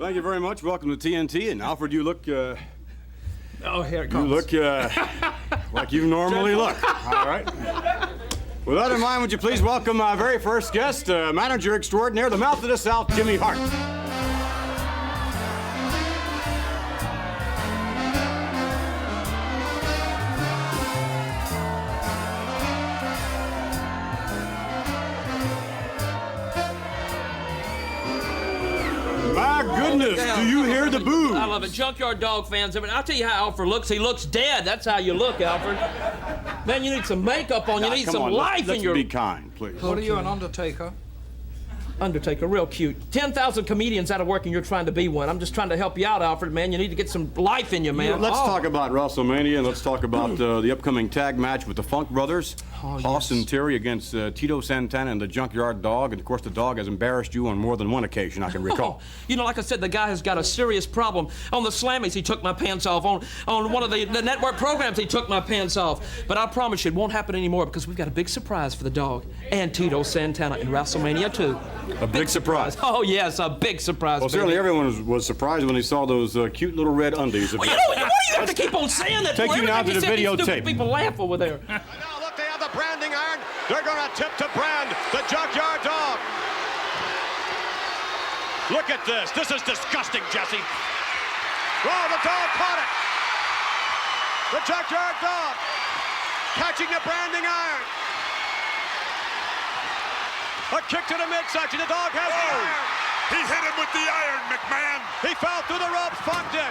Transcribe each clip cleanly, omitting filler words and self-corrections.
Thank you very much. Welcome to TNT. And Alfred, you look... oh, here it comes. You look like you normally look. All right. With that in mind, would you please welcome our very first guest, manager extraordinaire, the mouth of the South, Jimmy Hart. My goodness, do you hear the boo? I love it. Junkyard Dog fans. I mean, I'll tell you how Alfred looks. He looks dead. That's how you look, Alfred. Man, you need some makeup on. You need some life in your... Let's be kind, please. What are you, an undertaker? Undertaker, real cute. 10,000 comedians out of work and you're trying to be one. I'm just trying to help you out, Alfred, man. You need to get some life in you, man. Let's talk about WrestleMania, and let's talk about the upcoming tag match with the Funk Brothers. Hoss and Terry against Tito Santana and the Junkyard Dog. And, of course, the dog has embarrassed you on more than one occasion, I can recall. You know, like I said, the guy has got a serious problem. On the Slammies, he took my pants off. On one of the network programs, he took my pants off. But I promise you, it won't happen anymore because we've got a big surprise for the dog and Tito Santana in WrestleMania 2. A big surprise. Oh, yes, a big surprise. Well, certainly everyone was surprised when they saw those cute little red undies. Well, you know, why do you have to keep on saying that? Take you now to the videotape. People laugh over there. And now look, they have the branding iron. They're going to tip to brand the Junkyard Dog. Look at this. This is disgusting, Jesse. Oh, the dog caught it. The Junkyard Dog catching the branding iron. A kick to the midsection. The dog has the iron. He hit him with the iron, McMahon. He fell through the ropes. Funk did.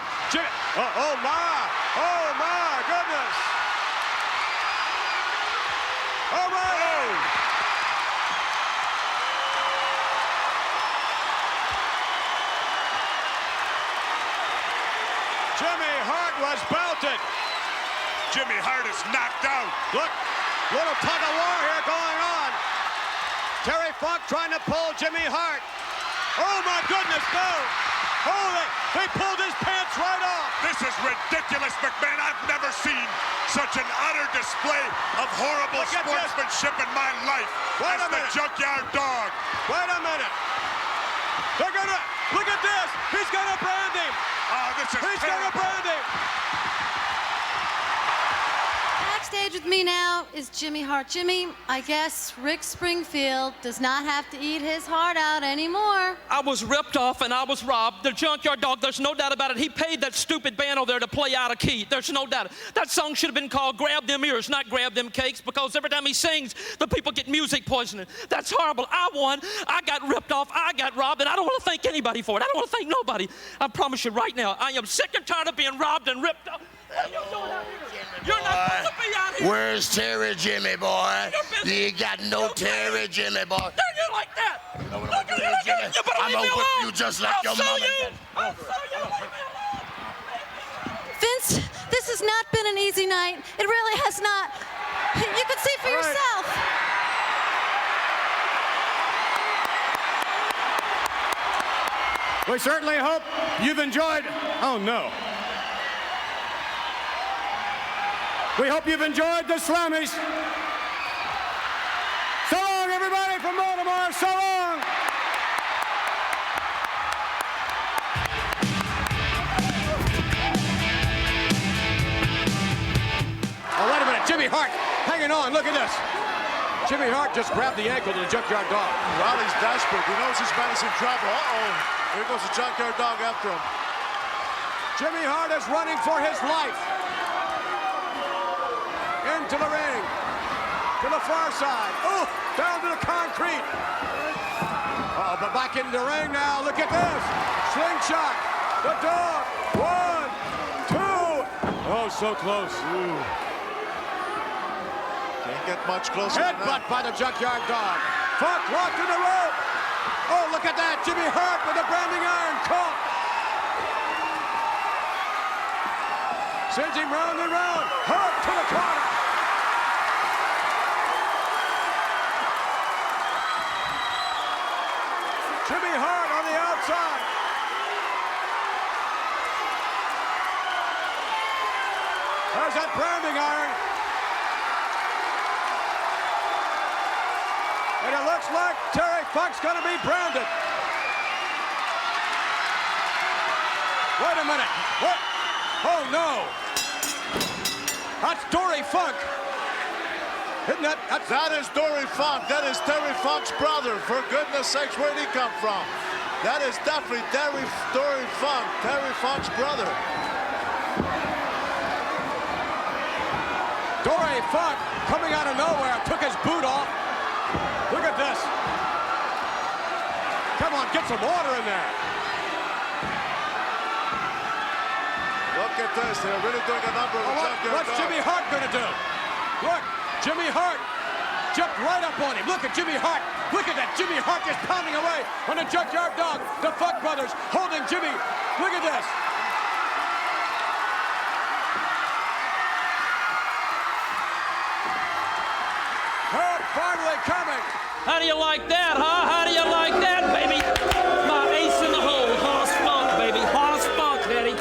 Oh, my. Oh, my goodness. All right. Oh. Jimmy Hart was belted. Jimmy Hart is knocked out. Look, little tug of war here going on. Terry Funk trying to pull Jimmy Hart. Oh, my goodness, no. Oh, they pulled his pants right off. This is ridiculous, McMahon. I've never seen such an utter display of horrible sportsmanship in my life. Wait a the minute. Junkyard Dog. Wait a minute. They're gonna, look at this. He's gonna brand him. Oh, this is He's terrible. gonna brand him. Backstage with me now is Jimmy Hart. Jimmy, I guess Rick Springfield does not have to eat his heart out anymore. I was ripped off and I was robbed. The Junkyard Dog, there's no doubt about it. He paid that stupid band over there to play out of key. There's no doubt. That song should have been called Grab Them Ears, not Grab Them Cakes, because every time he sings, the people get music poisoning. That's horrible. I won. I got ripped off. I got robbed, and I don't want to thank anybody for it. I don't want to thank nobody. I promise you right now, I am sick and tired of being robbed and ripped off. You're not supposed to be out here. Where's Terry, Jimmy boy? You got no Terry, Jimmy boy. There you like that. You know what I'm gonna do, Jimmy? I'm gonna whip you just like your mama did. I'll show you. Vince, this has not been an easy night. It really has not. You can see for yourself. We certainly hope you've enjoyed... Oh, no. We hope you've enjoyed the Slammies. So long, everybody from Baltimore. So long. Oh, wait a minute. Jimmy Hart hanging on. Look at this. Jimmy Hart just grabbed the ankle to the Junkyard Dog. Well, he's desperate. He knows his man is in trouble. Uh-oh. Here goes the Junkyard Dog after him. Jimmy Hart is running for his life. Into the ring. To the far side. Oh, down to the concrete. Uh-oh, but back into the ring now. Look at this. Slingshot. The dog. 1, 2. Oh, so close. Ooh. Can't get much closer than that. Headbutt by the Junkyard Dog. Funk walked to the rope. Oh, look at that. Jimmy Hart with the branding iron caught. Sends him round and round. Hart to the corner. Jimmy Hart on the outside. There's that branding iron. And it looks like Terry Funk's going to be branded. Wait a minute. What? Oh, no. That's Dory Funk. Isn't that? That is Dory Funk. That is Terry Funk's brother. For goodness sakes, where'd he come from? That is definitely Dory Funk, Terry Funk's brother. Dory Funk coming out of nowhere, took his boot off. Look at this. Come on, get some water in there. Look at this. They're really doing a number of the junkyard What's dog. Jimmy Hart going to do? Look, Jimmy Hart jumped right up on him. Look at Jimmy Hart. Look at that. Jimmy Hart just pounding away on the junkyard dog. The Funk brothers holding Jimmy. Look at this. Help finally coming. How do you like that, huh? How do you like that, baby? My ace in the hole, Hoss Funk, baby. Hoss Funk, Eddie.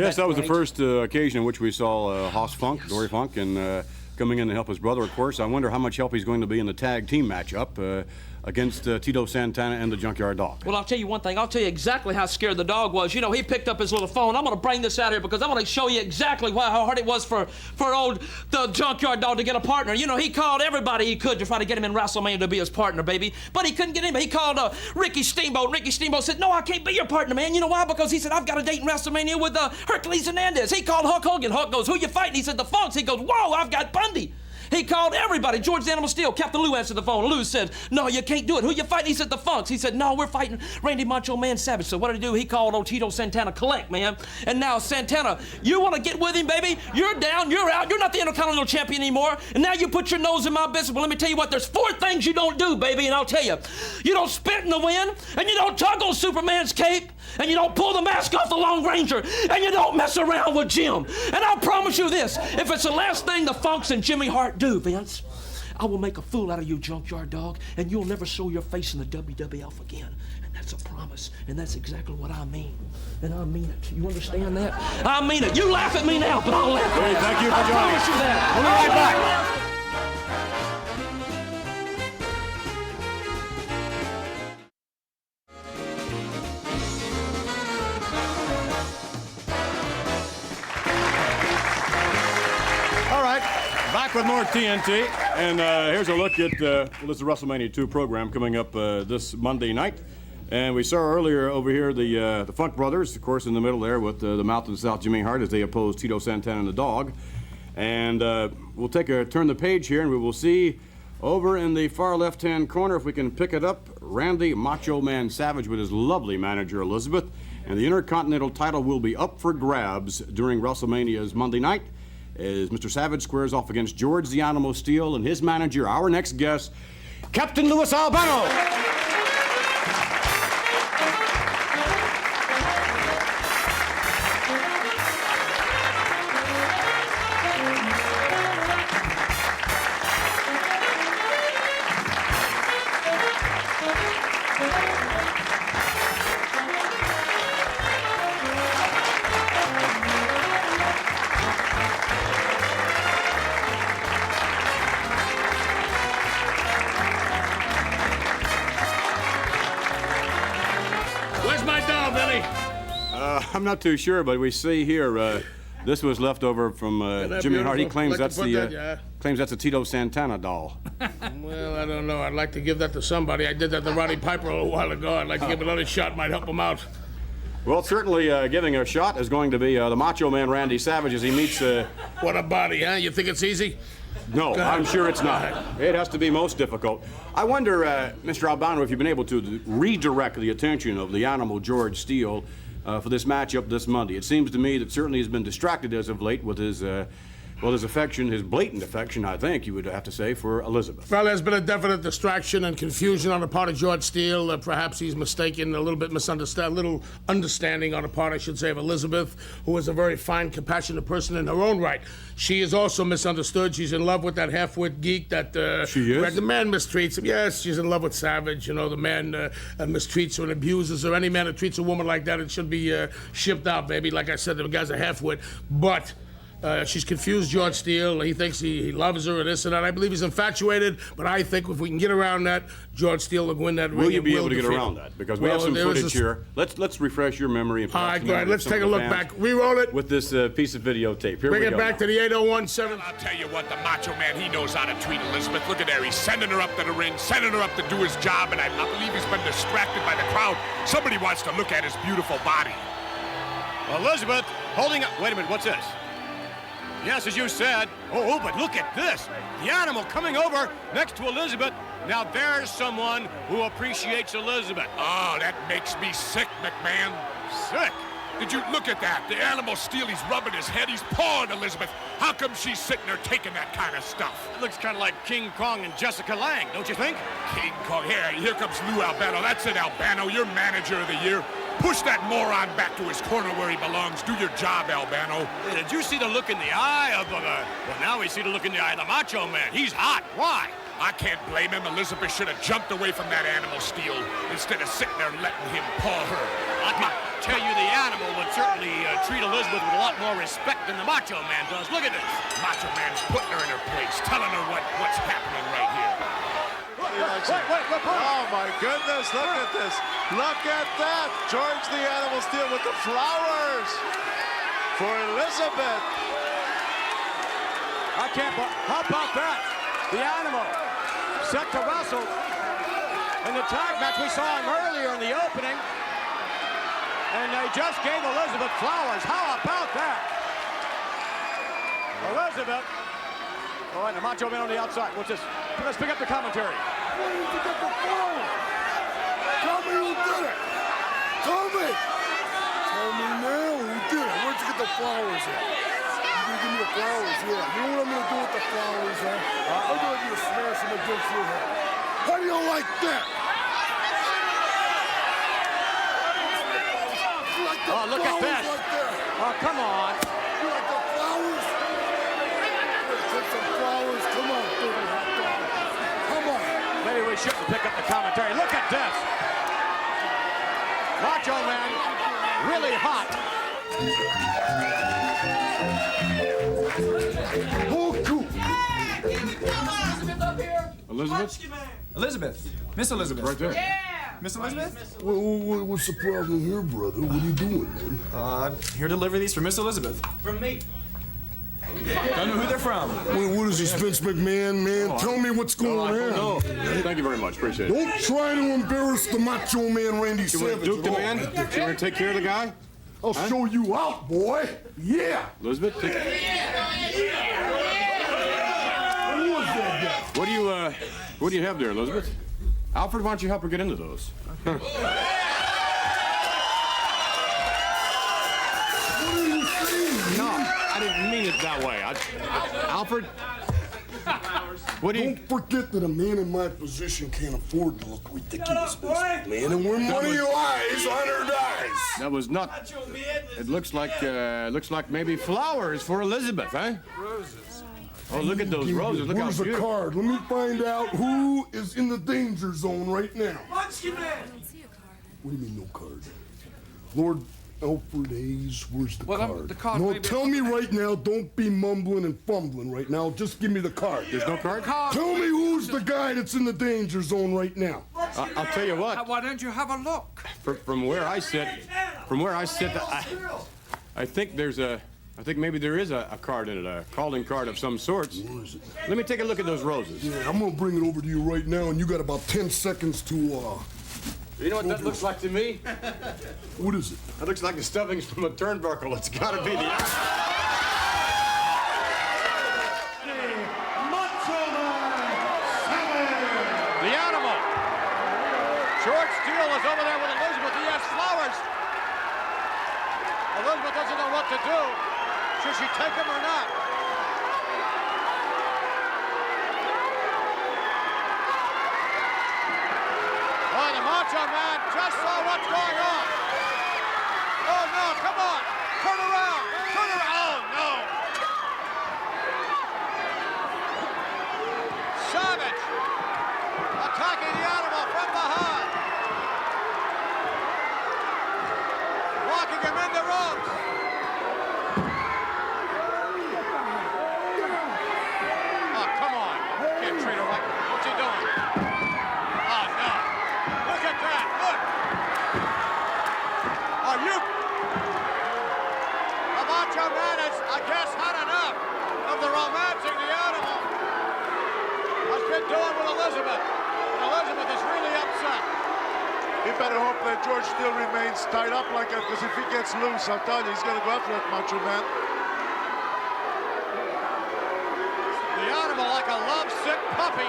Yes, that was the first occasion in which we saw Hoss Funk, Dory Funk, and coming in to help his brother, of course. I wonder how much help he's going to be in the tag team matchup against Tito Santana and the Junkyard Dog. Well, I'll tell you one thing. I'll tell you exactly how scared the dog was. You know, he picked up his little phone. I'm going to bring this out here because I want to show you exactly how hard it was for the Junkyard Dog to get a partner. You know, he called everybody he could to try to get him in WrestleMania to be his partner, baby. But he couldn't get him. He called Ricky Steamboat. Ricky Steamboat said, no, I can't be your partner, man. You know why? Because he said, I've got a date in WrestleMania with Hercules Hernandez. He called Hulk Hogan. Hulk goes, who you fighting? He said, the Funks. He goes, whoa, I've got Bundy. He called everybody. George the Animal Steel. Captain Lou answered the phone. Lou said, no, you can't do it. Who you fighting? He said, the Funks. He said, no, we're fighting Randy Macho Man Savage. So what did he do? He called old Tito Santana collect, man. And now, Santana, you want to get with him, baby? You're down. You're out. You're not the Intercontinental Champion anymore. And now you put your nose in my business. Well, let me tell you what. There's 4 things you don't do, baby, and I'll tell you. You don't spit in the wind, and you don't tug on Superman's cape, and you don't pull the mask off the Lone Ranger, and you don't mess around with Jim. And I'll promise you this. If it's the last thing the Funks and Jimmy Hart do, Vince, I will make a fool out of you, Junkyard Dog, and you'll never show your face in the WWF again. And that's a promise, and that's exactly what I mean. And I mean it. You understand that? I mean it. You laugh at me now, but I'll laugh at Hey, you. thank you for I joining promise us. you that. We'll be right back. All right, back with more TNT, and here's a look at this is the WrestleMania 2 program coming up this Monday night. And we saw earlier over here the Funk Brothers, of course, in the middle there with the Mouth and South Jimmy Hart as they oppose Tito Santana and the Dog. And we'll turn the page here, and we will see over in the far left-hand corner, if we can pick it up, Randy Macho Man Savage with his lovely manager Elizabeth. And the Intercontinental title will be up for grabs during WrestleMania's Monday night, as Mr. Savage squares off against George the Animal Steel and his manager, our next guest, Captain Louis Albano. I'm not too sure, but we see here this was left over from Jimmy Hart. He claims that's a Tito Santana doll. Well, I don't know. I'd like to give that to somebody. I did that to Roddy Piper a little while ago. I'd like to give another shot. Might help him out. Well, certainly giving a shot is going to be the Macho Man Randy Savage as he meets... What a body, huh? You think it's easy? No, I'm sure it's not. It has to be most difficult. I wonder, Mr. Albano, if you've been able to redirect the attention of the Animal George Steele for this matchup this Monday. It seems to me that certainly he's been distracted as of late with his affection, his blatant affection, I think you would have to say, for Elizabeth. Well, there's been a definite distraction and confusion on the part of George Steele. Perhaps he's mistaken, a little bit misunderstood, a little understanding on the part, I should say, of Elizabeth, who is a very fine, compassionate person in her own right. She is also misunderstood. She's in love with that half-wit geek that... She is? The man mistreats him. Yes, she's in love with Savage. You know, the man mistreats her and abuses her. Any man that treats a woman like that, it should be shipped out, baby. Like I said, the guy's a half-wit. But... She's confused George Steele. He thinks he loves her and this and that. I believe he's infatuated, but I think if we can get around that, George Steele will win that ring. Will you be able to get around that? Because we have some footage here. Let's refresh your memory. And all right, let's take a look back. Reroll it. With this piece of videotape. Here we go. Bring it back to the 8017. I'll tell you what, the Macho Man, he knows how to treat Elizabeth. Look at there. He's sending her up to the ring, sending her up to do his job, and I believe he's been distracted by the crowd. Somebody wants to look at his beautiful body. Elizabeth holding up. Wait a minute, what's this? Yes, as you said. Oh, but look at this. The animal coming over next to Elizabeth. Now there's someone who appreciates Elizabeth. Oh, that makes me sick, McMahon. Sick? Did you look at that? The animal Steele, he's rubbing his head, he's pawing Elizabeth. How come she's sitting there taking that kind of stuff? It looks kind of like King Kong and Jessica Lange, don't you think? King Kong, here comes Lou Albano. That's it, Albano, you're manager of the year. Push that moron back to his corner where he belongs. Do your job, Albano. Hey, did you see the look in the eye of well, now we see the look in the eye of the Macho Man. He's hot. Why? I can't blame him. Elizabeth should have jumped away from that animal Steele instead of sitting there letting him paw her. I can tell you the animal would certainly treat Elizabeth with a lot more respect than the Macho Man does. Look at this. Macho Man's putting her in her place, telling her what's happening right here. Wait, oh my goodness, look at this. Look at that. George the Animal Steele with the flowers for Elizabeth. I can't, how about that? The animal set to wrestle in the tag match. We saw him earlier in the opening, and they just gave Elizabeth flowers. How about that? Elizabeth. All right, the Macho Man on the outside. What's this? Let's pick up the commentary. Where did you get the flowers? Tell me who did it. Tell me. Tell me now who did it. Where'd you get the flowers at? You gonna give me the flowers, yeah. You know what I'm gonna do with the flowers, huh? I'm gonna do a smash them against your head. How do you like that? You like the look at this. Right there? Oh, come on. You like the flowers? Take some flowers. Come on, baby hot dog. Come on. Maybe we shouldn't pick up the commentary. Look at this. Macho Man, really hot. Elizabeth? Elizabeth. Miss Elizabeth. Right there. Yeah. Miss Elizabeth? What's the problem here, brother? What are you doing, man? Here to deliver these for Miss Elizabeth. From me. Don't know who they're from. Wait, what is this, Vince McMahon, man? Tell me what's going on. No. Thank you very much. Appreciate it. Don't try to embarrass the Macho Man, Randy Savage. Duke the man? You want to take care of the guy? I'll show you out, boy. Yeah. Elizabeth? Who was that guy? What do you have there, Elizabeth? Alfred, why don't you help her get into those? What are you saying? No, I didn't mean it that way. Alfred? What do you... Don't forget that a man in my position can't afford to look ridiculous, man. And when money lies, honor dies. That was not... It looks like maybe flowers for Elizabeth, huh? Roses. Oh, look at those roses. Look how Where's the beautiful. card? Let me find out who is in the danger zone right now. Munchkin Man. What do you mean, no card? Lord Alfred Hayes, where's the card? The card No, maybe- tell me right now. Don't be mumbling and fumbling right now. Just give me the card. There's no card? Tell me who's the guy that's in the danger zone right now. I'll tell you what. Why don't you have a look? From where I sit, I think there's a... I think maybe there is a card in it, a calling card of some sorts. Where is it? Let me take a look at those roses. Yeah, I'm gonna bring it over to you right now, and you got about 10 seconds to, You know what that looks like to me? What is it? That looks like the stuffings from a turnbuckle. It's gotta be the... The animal. George Steele is over there with Elizabeth. He has flowers. Elizabeth doesn't know what to do. Should she take them or not? Oh, the Macho Man just saw what's going on. Oh, no, come on. Turn around. Turn around. Oh, no. Savage attacking the animal from behind. Walking him in the ropes. He better hope that George Steele remains tied up like that, because if he gets loose, I'll tell you, he's going to go after that Macho Man. The animal like a lovesick puppy.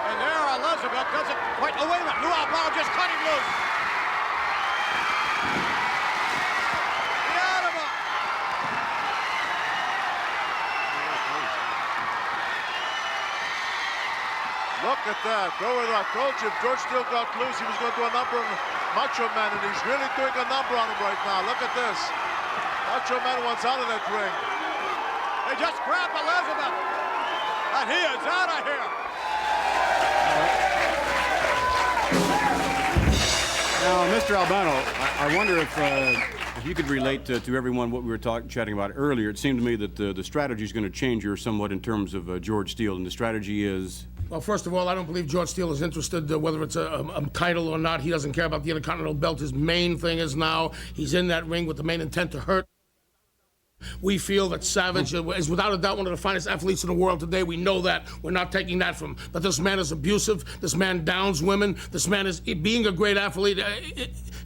And there Elizabeth doesn't quite... Oh, wait a minute. Lou Albano just cut him loose. The animal. Look at that. I told you, if George Steele got loose, he was going to do a number on Macho Man, and he's really doing a number on him right now. Look at this. Macho Man wants out of that ring. They just grabbed Elizabeth. And he is out of here. Now, Mr. Albano, I wonder if you could relate to everyone what we were chatting about earlier. It seemed to me that the strategy is going to change here somewhat in terms of George Steele, and the strategy is... Well, first of all, I don't believe George Steele is interested whether it's a title or not. He doesn't care about the Intercontinental belt. His main thing is now he's in that ring with the main intent to hurt. We feel that Savage is without a doubt one of the finest athletes in the world today. We know that. We're not taking that from him. But this man is abusive. This man downs women. This man is, being a great athlete,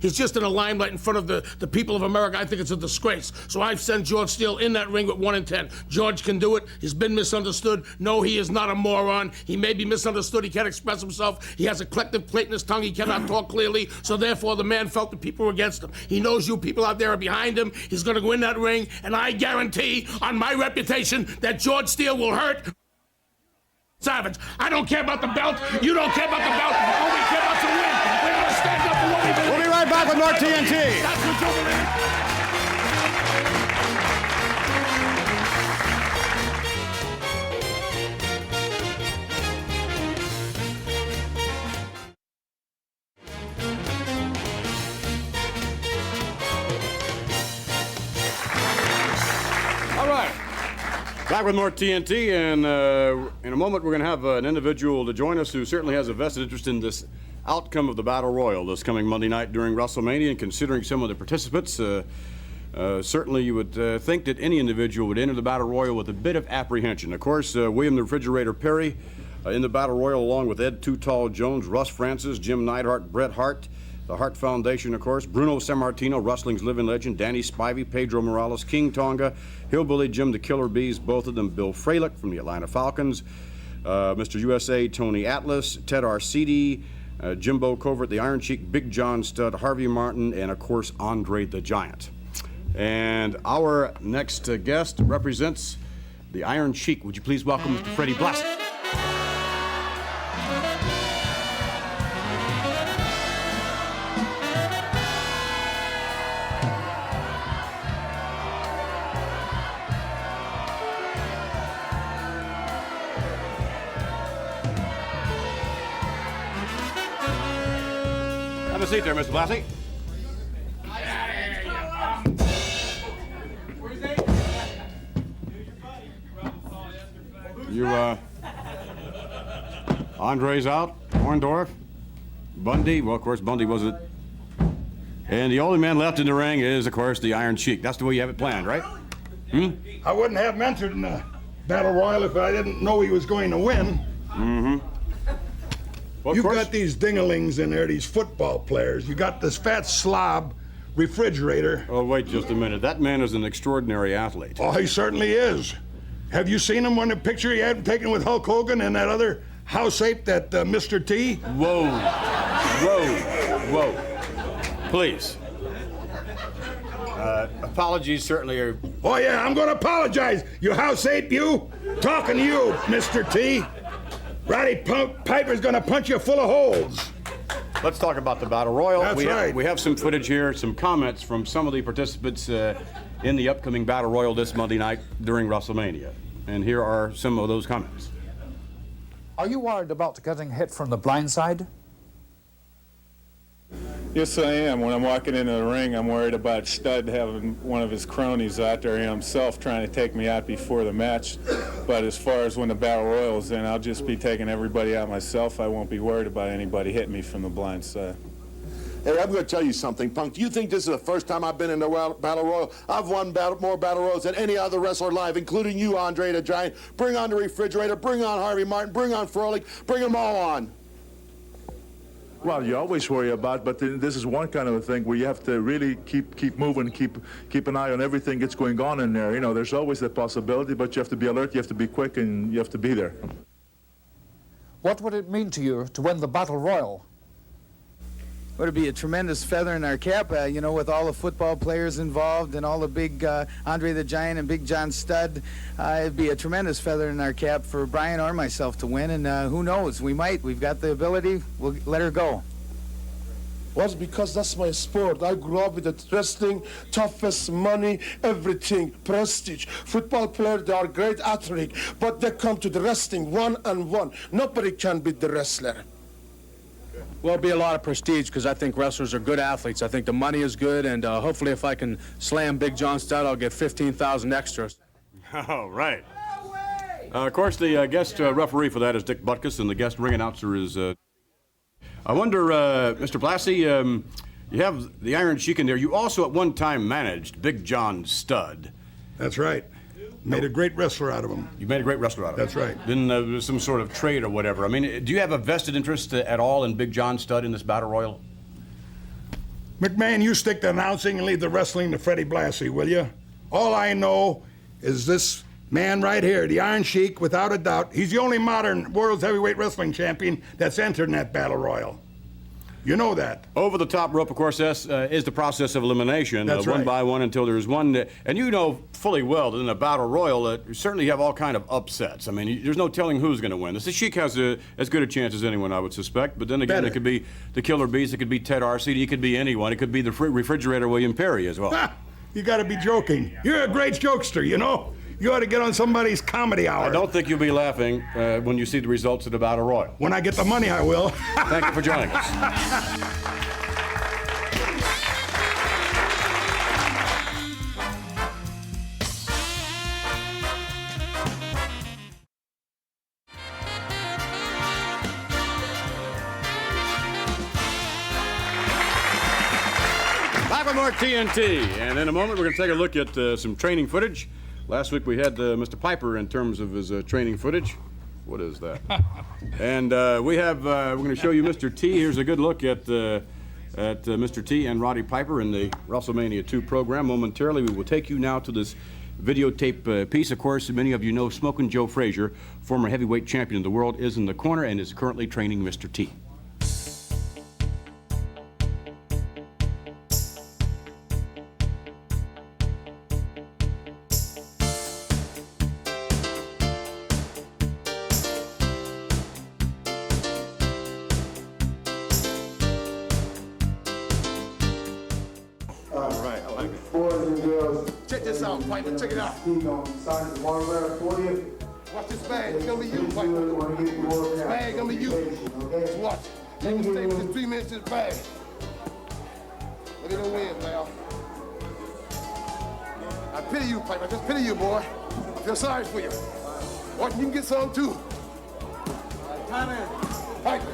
he's just in a limelight in front of the people of America. I think it's a disgrace. So I've sent George Steele in that ring with 1 in 10. George can do it. He's been misunderstood. No, he is not a moron. He may be misunderstood. He can't express himself. He has a collective plate in his tongue. He cannot talk clearly. So therefore, the man felt the people were against him. He knows you people out there are behind him. He's going to go in that ring, and I guarantee on my reputation that George Steele will hurt Savage. I don't care about the belt. You don't care about the belt. All we care about is to win. We're going to stand up for what we believe. We'll be right back with more TNT. That's what you believe. Back with more TNT, and in a moment we're going to have an individual to join us who certainly has a vested interest in this outcome of the Battle Royal this coming Monday night during WrestleMania. And considering some of the participants, certainly you would think that any individual would enter the Battle Royal with a bit of apprehension. Of course, William the Refrigerator Perry in the Battle Royal, along with Ed Too Tall Jones, Russ Francis, Jim Neidhart, Bret Hart, the Hart Foundation, of course, Bruno Sammartino, wrestling's living legend, Danny Spivey, Pedro Morales, King Tonga, Hillbilly Jim the Killer Bees, both of them, Bill Fralick from the Atlanta Falcons, Mr. USA, Tony Atlas, Ted Arcidi, Jimbo Covert, the Iron Sheik, Big John Studd, Harvey Martin, and of course, Andre the Giant. And our next guest represents the Iron Sheik. Would you please welcome Mr. Freddie Blassie? Have a seat there, Mr. Blassie. Andre's out, Orndorff, Bundy, well, of course, Bundy wasn't. And the only man left in the ring is, of course, the Iron Sheik. That's the way you have it planned, right? I wouldn't have him entered in the Battle Royal if I didn't know he was going to win. Well, You've got these dinglings in there, these football players. You got this fat slob refrigerator. Oh, wait just a minute. That man is an extraordinary athlete. Oh, he certainly is. Have you seen him on the picture he had taken with Hulk Hogan and that other house ape, that Mr. T? Whoa. Whoa. Please. Apologies certainly are... Oh, yeah, I'm going to apologize, you house ape, you. Talking to you, Mr. T. Roddy Piper's going to punch you full of holes. Let's talk about the Battle Royal. That's right. We have some footage here, some comments from some of the participants in the upcoming Battle Royal this Monday night during WrestleMania. And here are some of those comments. Are you worried about getting hit from the blind side? Yes, I am. When I'm walking into the ring, I'm worried about Studd having one of his cronies out there himself trying to take me out before the match. But as far as when the Battle Royal is in, I'll just be taking everybody out myself. I won't be worried about anybody hitting me from the blind side. Hey, I'm going to tell you something, Punk. Do you think this is the first time I've been in a Battle Royal? I've won more Battle Royals than any other wrestler live, including you, Andre the Giant. Bring on the Refrigerator, bring on Harvey Martin, bring on Frolic, bring them all on. Well, you always worry about, but this is one kind of a thing where you have to really keep moving, keep an eye on everything that's going on in there. You know, there's always that possibility, but you have to be alert, you have to be quick, and you have to be there. What would it mean to you to win the Battle Royal? Would it be a tremendous feather in our cap, you know, with all the football players involved and all the big Andre the Giant and Big John Studd. It'd be a tremendous feather in our cap for Brian or myself to win, and who knows, we might. We've got the ability. We'll let her go. Well, because that's my sport. I grew up with it. Wrestling, toughest, money, everything, prestige. Football players, they are great athlete, but they come to the wrestling one-on-one. Nobody can beat the wrestler. Well, it'll be a lot of prestige because I think wrestlers are good athletes. I think the money is good, and hopefully if I can slam Big John Studd, I'll get 15,000 extras. All right. Of course, the guest referee for that is Dick Butkus, and the guest ring announcer is... I wonder, Mr. Blassie, you have the Iron Sheik in there. You also at one time managed Big John Studd. That's right. Made a great wrestler out of him. You made a great wrestler out of him. That's right. Then there was some sort of trade or whatever. I mean, do you have a vested interest at all in Big John Studd in this Battle Royal? McMahon, you stick to announcing and leave the wrestling to Freddie Blassie, will you? All I know is this man right here, the Iron Sheik, without a doubt. He's the only modern world's heavyweight wrestling champion that's entered in that Battle Royal. You know that. Over the top rope, of course, is the process of elimination, That's one right. by one until there's one. And you know fully well that in a Battle Royal, you certainly have all kind of upsets. I mean, there's no telling who's going to win. The Sheik has as good a chance as anyone, I would suspect. But then again, Better. it could be the Killer Beast, it could be Ted Arcidi, it could be anyone. It could be the refrigerator William Perry as well. Ha! You got to be joking. You're a great jokester, you know. You ought to get on somebody's comedy hour. I don't think you'll be laughing when you see the results of the Battle Royal. When I get the money, I will. Thank you for joining us. Back with more TNT, and in a moment we're going to take a look at some training footage. Last week we had Mr. Piper in terms of his training footage. What is that? And we're going to show you Mr. T. Here's a good look at Mr. T and Roddy Piper in the WrestleMania 2 program. Momentarily we will take you now to this videotape piece. Of course, many of you know Smokin' Joe Frazier, former heavyweight champion of the world, is in the corner and is currently training Mr. T. Check this out, Piper. Check it out. Watch this bag. It's gonna be you, Piper. This bag gonna be you. Just watch. You can stay within 3 minutes of this bag. Let me know when, pal. I pity you, Piper. I just pity you, boy. I feel sorry for you. Watch, you can get some too. Time in. Piper.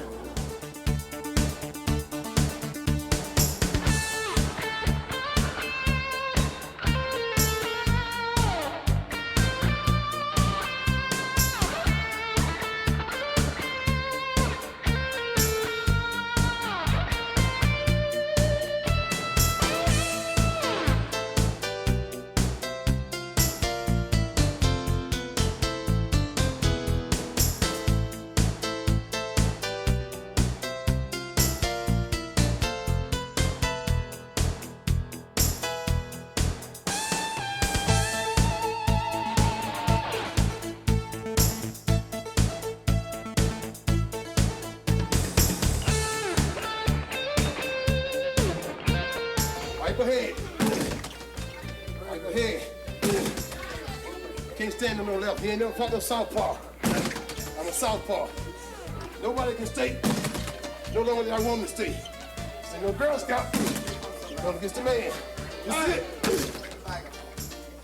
Piper head. Piper head. Can't stand on no left. He ain't never fought no southpaw. I'm a southpaw. Nobody can stay no longer than I want him to stay. Say no Girl Scout. Going against the man. That's it.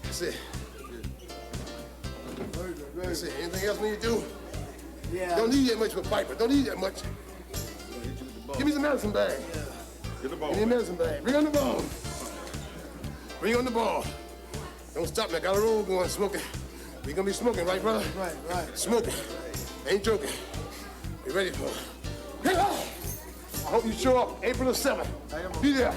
That's it. That's it. Anything else we need to do? Yeah. Don't need that much for Piper. Don't need that much. Give me some medicine bag. Get the ball. Give me a medicine bag. Bring on the ball. Bring on the ball. Don't stop me. I got a roll going, smoking. We gonna be smoking, right, brother? Right. Smoking. Ain't joking. Be ready for it. Hope you show up April the 7th. Be there.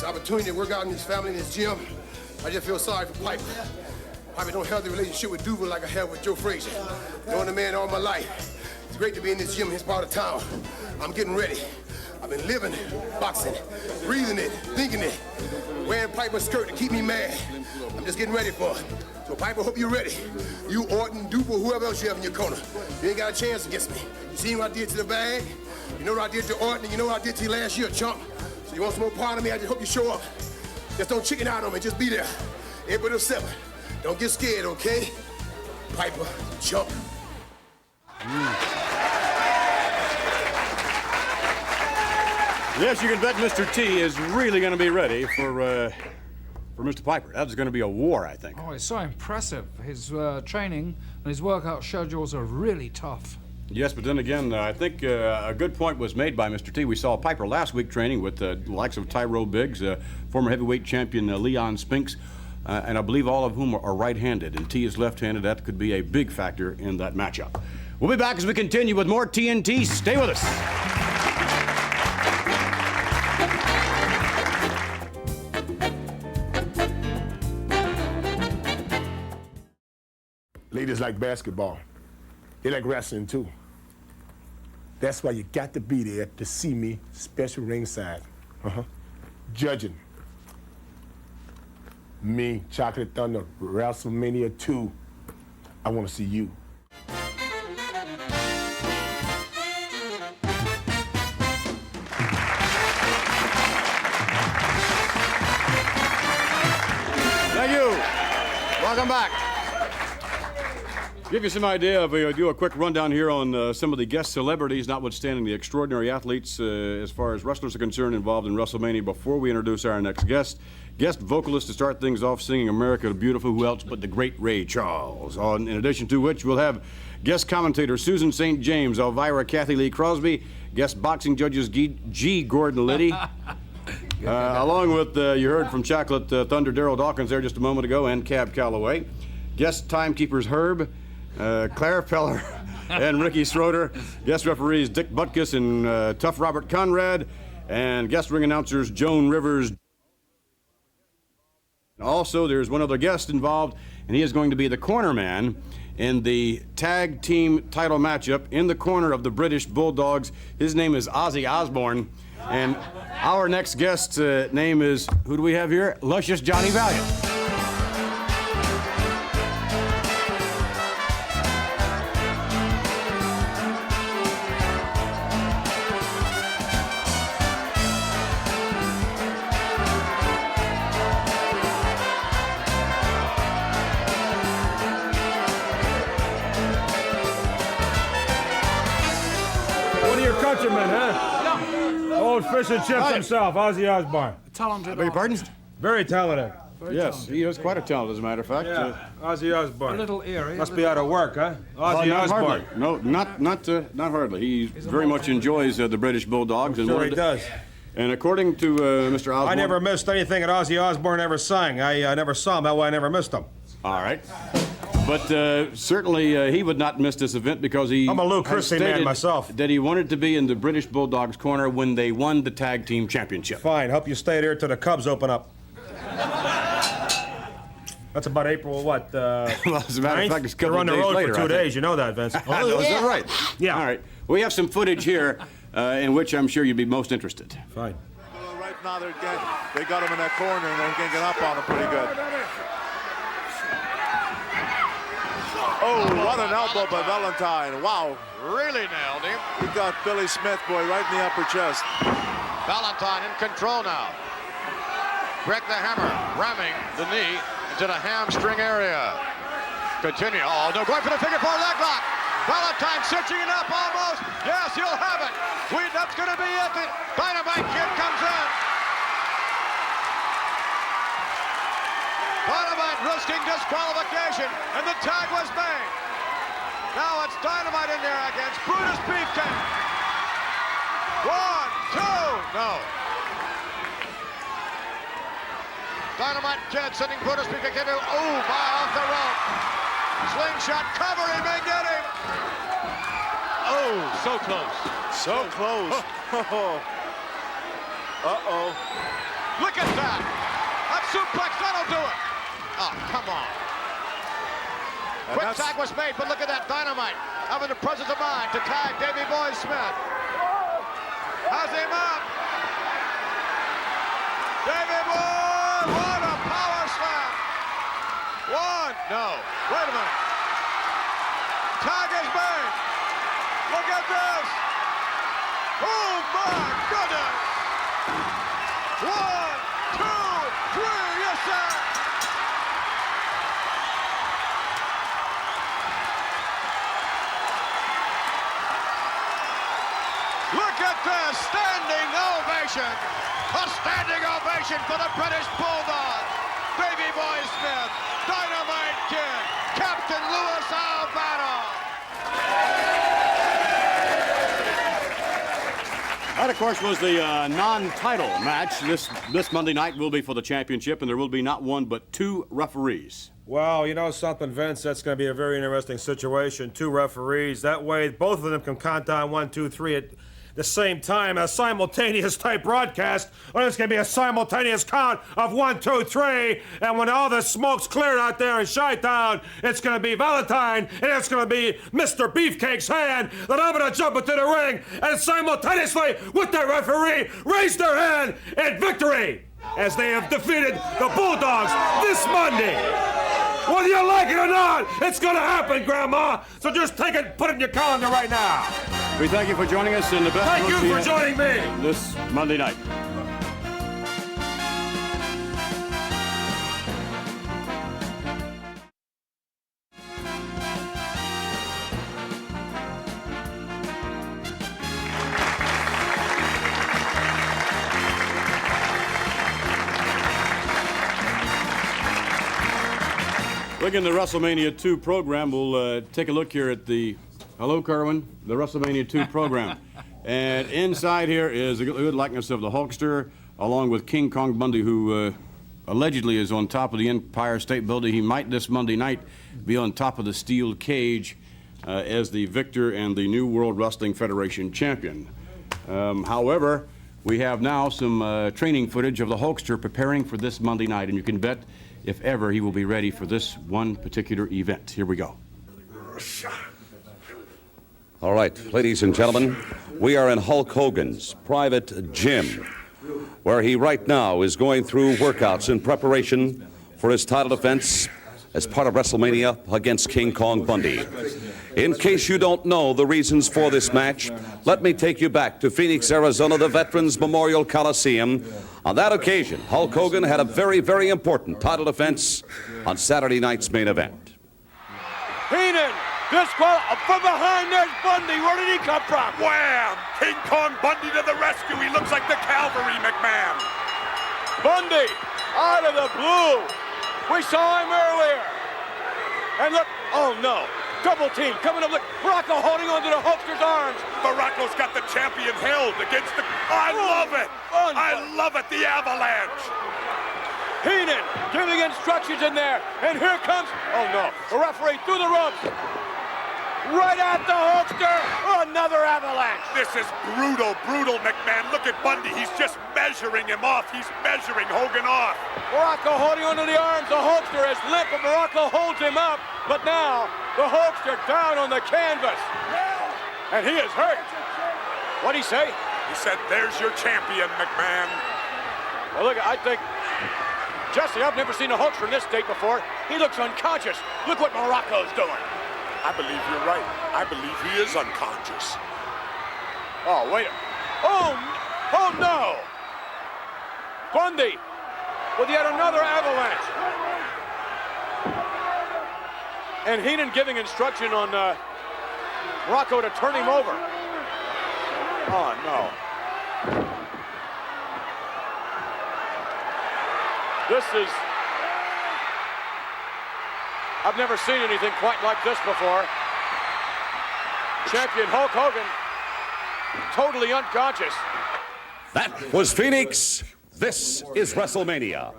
Opportunity to work out in his family, in his gym. I just feel sorry for Piper. Piper don't have the relationship with Duval like I have with Joe Frazier. Knowing the man all my life. It's great to be in this gym in his part of town. I'm getting ready. I've been living boxing, breathing it, thinking it, wearing Piper's skirt to keep me mad. I'm just getting ready for it. So Piper, hope you're ready. You, Orton, Duval, whoever else you have in your corner. You ain't got a chance against me. You seen what I did to the bag? You know what I did to Orton, and you know what I did to you last year, chump. You want some more part of me? I just hope you show up. Just don't chicken out on me. Just be there. April the 7th. Don't get scared, okay? Piper, chump. Yes, you can bet Mr. T is really going to be ready for Mr. Piper. That's going to be a war, I think. Oh, it's so impressive. His training and his workout schedules are really tough. Yes, but then again, I think a good point was made by Mr. T. We saw Piper last week training with the likes of Tyrone Biggs, former heavyweight champion Leon Spinks, and I believe all of whom are right-handed, and T is left-handed. That could be a big factor in that matchup. We'll be back as we continue with more TNT. Stay with us. Ladies like basketball. They like wrestling too. That's why you got to be there to see me, special ringside. Judging. Me, Chocolate Thunder, WrestleMania 2. I want to see you. Thank you. Welcome back. Give you some idea of do a quick rundown here on some of the guest celebrities, notwithstanding the extraordinary athletes as far as wrestlers are concerned involved in WrestleMania. Before we introduce our next guest vocalist to start things off, singing America the Beautiful, who else but the great Ray Charles. In addition to which, we'll have guest commentator Susan St. James, Elvira Kathy Lee Crosby, guest boxing judges G. Gordon Liddy, along with, you heard from Chocolate Thunder Daryl Dawkins there just a moment ago, and Cab Calloway, guest timekeepers Herb, Claire Feller and Ricky Schroeder, guest referees Dick Butkus and Tough Robert Conrad, and guest ring announcers Joan Rivers. Also, there's one other guest involved, and he is going to be the corner man in the tag team title matchup in the corner of the British Bulldogs. His name is Ozzy Osbourne, and our next guest's name is, who do we have here? Luscious Johnny Valiant. Countryman, huh? Old fish and chips himself, Ozzy Osbourne. Talented. I beg your pardon? Very talented. Yes, he is quite a talent, as a matter of fact. Yeah, Ozzy Osbourne. A little eerie. Must be out of work, huh? Ozzy Osbourne. Hardly. No, not hardly. He very much enjoys the British Bulldogs. I'm sure he does. And according to Mr. Osbourne... I never missed anything that Ozzy Osbourne ever sang. I never saw him, that way I never missed him. All right. But certainly he would not miss this event because I'm a Lou Christie man myself. That he wanted to be in the British Bulldogs corner when they won the tag team championship. Fine. Hope you stay there till the Cubs open up. That's about April what? Well, as a matter of fact, it's a couple They're on the of days road later, for 2 days. You know that, Vince. Oh, is that right? Yeah. All right. We have some footage here in which I'm sure you'd be most interested. Fine. Well, right now they got him in that corner and they're getting up on him pretty good. Oh, what an elbow by Valentine. Wow. Really nailed him. He got Billy Smith, boy, right in the upper chest. Valentine in control now. Greg the Hammer ramming the knee into the hamstring area. Continue. Oh, no, going for the figure 4 leg lock. Valentine cinching it up almost. Yes, he'll have it. That's going to be it. The Dynamite Kid comes in. Dynamite risking disqualification, and the tag was made. Now it's Dynamite in there against Brutus Beefcake. Whoa! no. Dynamite Kid sending Brutus beefcake into, oh, my, off the rope. Slingshot cover, he may get him. Oh, so close. So close. Uh-oh. Look at that. That suplex, that'll do it. Oh, come on. Quick tag was made, but look at that. Dynamite having the presence of mind to tag Davey Boy Smith. Has him up. Davey Boy, what a power slam. One, no, wait a minute. Tag is made. Look at this. Oh my goodness. 1, 2, 3, yes sir. Look at this, standing ovation. A standing ovation for the British Bulldog. Davey Boy Smith, Dynamite Kid, Captain Louis Albano. That, of course, was the non-title match. This Monday night will be for the championship, and there will be not one but 2 referees. Well, you know something, Vince? That's going to be a very interesting situation. 2 referees. That way, both of them can count down 1, 2, 3 at the same time, a simultaneous type broadcast, or it's going to be a simultaneous count of 1, 2, 3, and when all the smoke's cleared out there in Chi-Town, it's going to be Valentine, and it's going to be Mr. Beefcake's hand that I'm going to jump into the ring and simultaneously with the referee raise their hand in victory as they have defeated the Bulldogs this Monday. Whether you like it or not, it's going to happen, Grandma. So just take it, put it in your calendar right now. We thank you for joining us in the best. Thank you for joining me this Monday night. Looking at the WrestleMania 2 program, we'll take a look here at the, hello, Kerwin, the WrestleMania 2 program. And inside here is a good likeness of the Hulkster, along with King Kong Bundy, who allegedly is on top of the Empire State Building. He might this Monday night be on top of the steel cage as the victor and the new World Wrestling Federation champion. However, we have now some training footage of the Hulkster preparing for this Monday night, and you can bet if ever he will be ready for this one particular event. Here we go. All right, ladies and gentlemen, we are in Hulk Hogan's private gym, where he right now is going through workouts in preparation for his title defense as part of WrestleMania against King Kong Bundy. In case you don't know the reasons for this match, let me take you back to Phoenix, Arizona, the Veterans Memorial Coliseum. On that occasion, Hulk Hogan had a very, very important title defense on Saturday night's main event. Heenan, from behind there's Bundy. Where did he come from? Wham! King Kong Bundy to the rescue. He looks like the cavalry, McMahon. Bundy, out of the blue. We saw him earlier. And look, oh no. Double team coming up. Look, Morocco holding onto the Hulkster's arms. Morocco's got the champion held against the... I love it. I love it, the avalanche. Heenan giving instructions in there. And here comes, oh no, the referee through the ropes. Right at the Hulkster. Another avalanche. This is brutal, McMahon. Look at Bundy. He's just measuring him off. He's measuring Hogan off. Morocco holding onto the arms. The Hulkster is limp, but Morocco holds him up. But now, the Hulkster down on the canvas. And he is hurt. What'd he say? He said, there's your champion, McMahon. Well, look, I think, Jesse, I've never seen a Hulkster in this state before. He looks unconscious. Look what Morocco's doing. I believe you're right. I believe he is unconscious. Oh, wait. Oh no! Bundy with yet another avalanche. And Heenan giving instruction on Morocco to turn him over. Oh, no. This is... I've never seen anything quite like this before. Champion Hulk Hogan, totally unconscious. That was Phoenix. This is WrestleMania.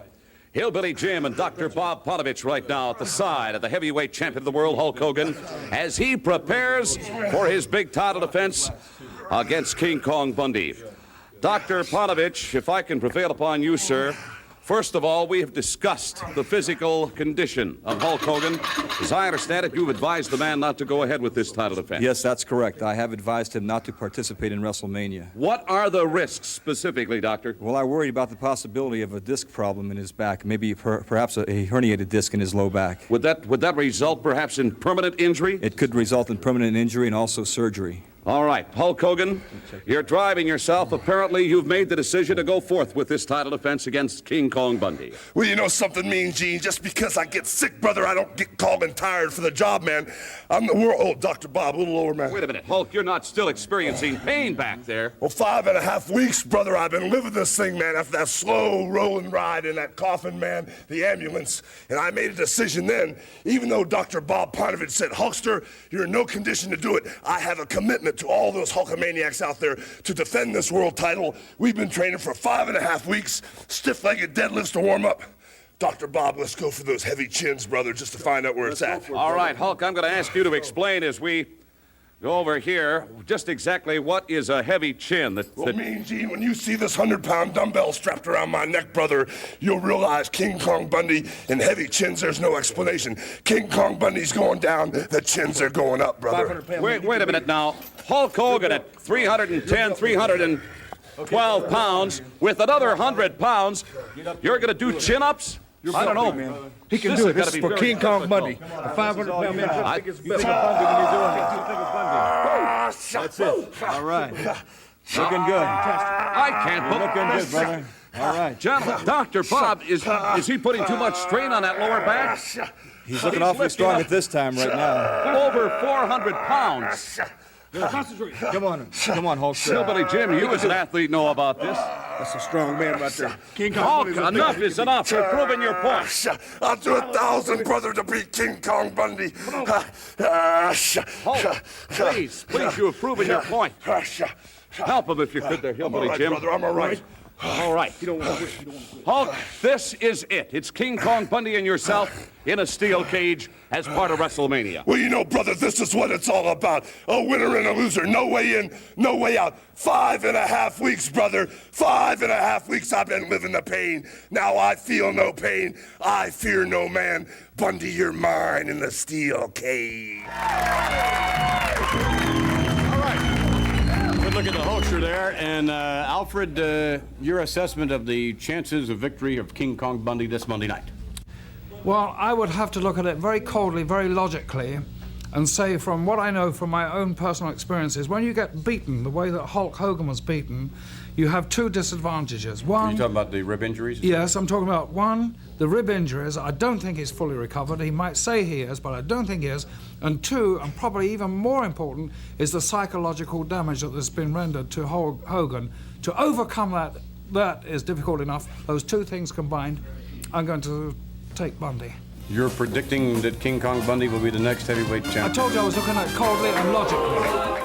Hillbilly Jim and Dr. Bob Ponovich right now at the side of the heavyweight champion of the world, Hulk Hogan, as he prepares for his big title defense against King Kong Bundy. Dr. Ponovich, if I can prevail upon you, sir, first of all, we have discussed the physical condition of Hulk Hogan. As I understand it, you've advised the man not to go ahead with this title defense. Yes, that's correct. I have advised him not to participate in WrestleMania. What are the risks specifically, Doctor? Well, I worried about the possibility of a disc problem in his back, maybe perhaps a herniated disc in his low back. Would that result perhaps in permanent injury? It could result in permanent injury and also surgery. All right, Hulk Hogan, you're driving yourself. Apparently, you've made the decision to go forth with this title defense against King Kong Bundy. Well, you know something, Mean Gene? Just because I get sick, brother, I don't get called and tired for the job, man. I'm the world... Oh, Dr. Bob, a little lower, man. Wait a minute, Hulk, you're not still experiencing pain back there. Well, 5.5 weeks, brother, I've been living this thing, man, after that slow rolling ride in that coffin, man, the ambulance. And I made a decision then, even though Dr. Bob Ponovich said, Hulkster, you're in no condition to do it. I have a commitment to all those Hulkamaniacs out there to defend this world title. We've been training for 5.5 weeks, stiff-legged deadlifts to warm up. Dr. Bob, let's go for those heavy chins, brother, just to find out where it's at. All right, Hulk, I'm going to ask you to explain as we go over here just exactly what is a heavy chin. Well, Mean Gene, when you see this 100-pound dumbbell strapped around my neck, brother, you'll realize King Kong Bundy and heavy chins, there's no explanation. King Kong Bundy's going down, the chins are going up, brother. Wait a minute now. Hulk Hogan at 310, 312 pounds with another 100 pounds. You're going to do chin-ups? I don't know, man. He can do it. This is for King Kong Bundy. A 500-pound man. I think it's bigger Bundy than you're doing. That's it. All right. Looking good. I can't believe Looking good, brother. All right. Gentlemen, Dr. Bob, is he putting too much strain on that lower back? He's looking awfully strong at this time right now. Over 400 pounds. Concentrate. Come on, Hulkster. Hillbilly Jim, you as an athlete know about this. That's a strong man right there. King Kong, enough is enough. You're proving your point. I'll do 1,000, brother, to beat King Kong Bundy. Hulk, please, you have proven your point. Help him if you could there, Hillbilly Jim. Brother, I'm all right. All right. Hulk, this is it. It's King Kong Bundy and yourself in a steel cage as part of WrestleMania. Well, you know, brother, this is what it's all about. A winner and a loser. No way in, no way out. 5.5 weeks, brother. 5.5 weeks I've been living the pain. Now I feel no pain. I fear no man. Bundy, you're mine in the steel cage. Look at the Hulkster there. And Alfred, your assessment of the chances of victory of King Kong Bundy this Monday night? Well, I would have to look at it very coldly, very logically, and say from what I know from my own personal experiences, when you get beaten the way that Hulk Hogan was beaten, you have two disadvantages. One, are you talking about the rib injuries? Yes, I'm talking about one, the rib injuries. I don't think he's fully recovered. He might say he is, but I don't think he is. And two, and probably even more important, is the psychological damage that has been rendered to Hogan. To overcome that is difficult enough. Those two things combined, I'm going to take Bundy. You're predicting that King Kong Bundy will be the next heavyweight champion? I told you I was looking at it coldly and logically.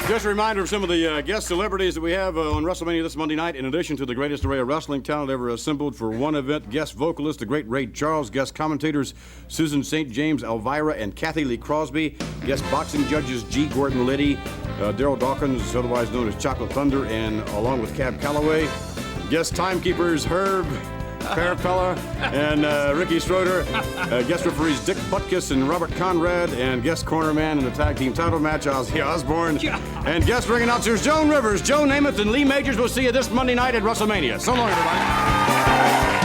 Just a reminder of some of the guest celebrities that we have on WrestleMania this Monday night. In addition to the greatest array of wrestling talent ever assembled for one event, guest vocalist, the great Ray Charles, guest commentators, Susan St. James, Elvira, and Kathy Lee Crosby, guest boxing judges, G. Gordon Liddy, Daryl Dawkins, otherwise known as Chocolate Thunder, and along with Cab Calloway, guest timekeepers, Herb Parapella and Ricky Schroeder, guest referees Dick Butkus and Robert Conrad, and guest cornerman in the tag team title match, Ozzy Osbourne, and guest ring announcers Joan Rivers, Joe Namath, and Lee Majors. We'll see you this Monday night at WrestleMania. So long, everybody.